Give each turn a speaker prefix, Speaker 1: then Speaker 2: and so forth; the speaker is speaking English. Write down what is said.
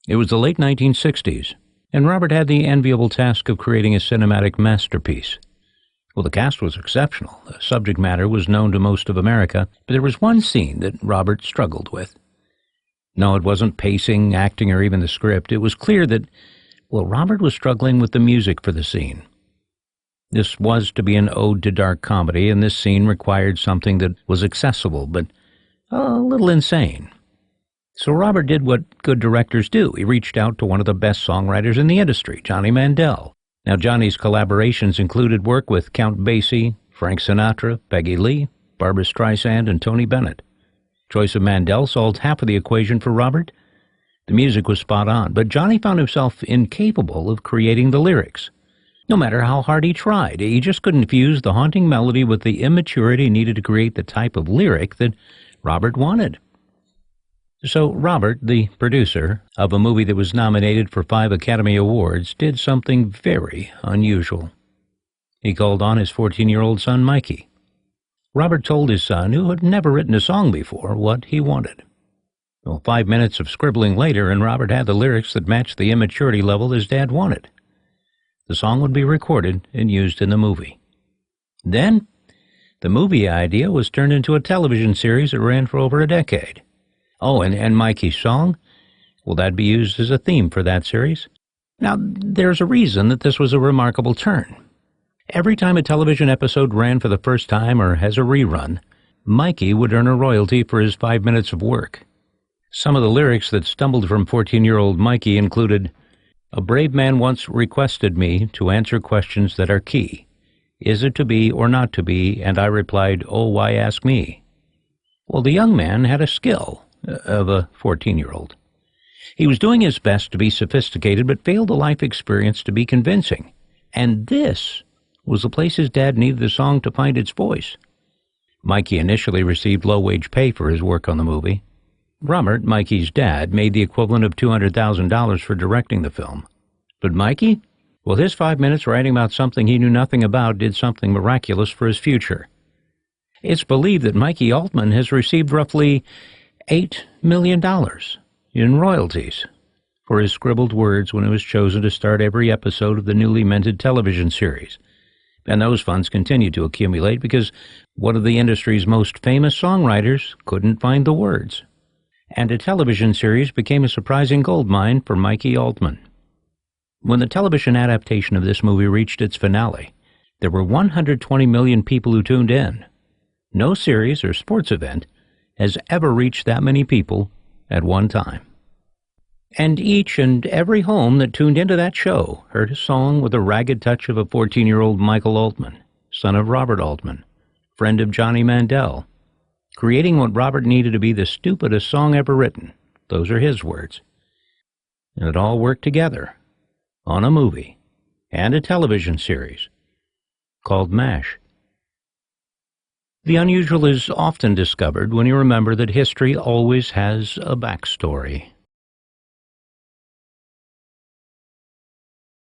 Speaker 1: It was the late 1960s, and Robert had the enviable task of creating a cinematic masterpiece. Well, the cast was exceptional. The subject matter was known to most of America, but there was one scene that Robert struggled with. No, it wasn't pacing, acting, or even the script. It was clear that, Robert was struggling with the music for the scene. This was to be an ode to dark comedy, and this scene required something that was accessible, but a little insane. So Robert did what good directors do. He reached out to one of the best songwriters in the industry, Johnny Mandel. Now, Johnny's collaborations included work with Count Basie, Frank Sinatra, Peggy Lee, Barbra Streisand, and Tony Bennett. Choice of Mandel solved half of the equation for Robert. The music was spot on, but Johnny found himself incapable of creating the lyrics. No matter how hard he tried, he just couldn't fuse the haunting melody with the immaturity needed to create the type of lyric that Robert wanted. So Robert, the producer of a movie that was nominated for 5 Academy Awards, did something very unusual. He called on his 14-year-old son, Mikey. Robert told his son, who had never written a song before, what he wanted. 5 minutes of scribbling later, and Robert had the lyrics that matched the immaturity level his dad wanted. The song would be recorded and used in the movie. Then, the movie idea was turned into a television series that ran for over a decade. And Mikey's song? That'd be used as a theme for that series. Now, there's a reason that this was a remarkable turn. Every time a television episode ran for the first time or as a rerun, Mikey would earn a royalty for his 5 minutes of work. Some of the lyrics that stumbled from 14-year-old Mikey included, "A brave man once requested me to answer questions that are key. Is it to be or not to be? And I replied, oh, why ask me?" The young man had a skill of a 14-year-old. He was doing his best to be sophisticated, but failed the life experience to be convincing. And this was the place his dad needed the song to find its voice. Mikey initially received low-wage pay for his work on the movie. Robert, Mikey's dad, made the equivalent of $200,000 for directing the film. But Mikey? His 5 minutes writing about something he knew nothing about did something miraculous for his future. It's believed that Mikey Altman has received roughly $8 million in royalties for his scribbled words when he was chosen to start every episode of the newly minted television series. And those funds continued to accumulate because one of the industry's most famous songwriters couldn't find the words. And a television series became a surprising goldmine for Mikey Altman. When the television adaptation of this movie reached its finale, there were 120 million people who tuned in. No series or sports event has ever reached that many people at one time. And each and every home that tuned into that show heard a song with a ragged touch of a 14-year-old Michael Altman, son of Robert Altman, friend of Johnny Mandel, creating what Robert needed to be the stupidest song ever written. Those are his words. And it all worked together on a movie and a television series called MASH. The unusual is often discovered when you remember that history always has a backstory.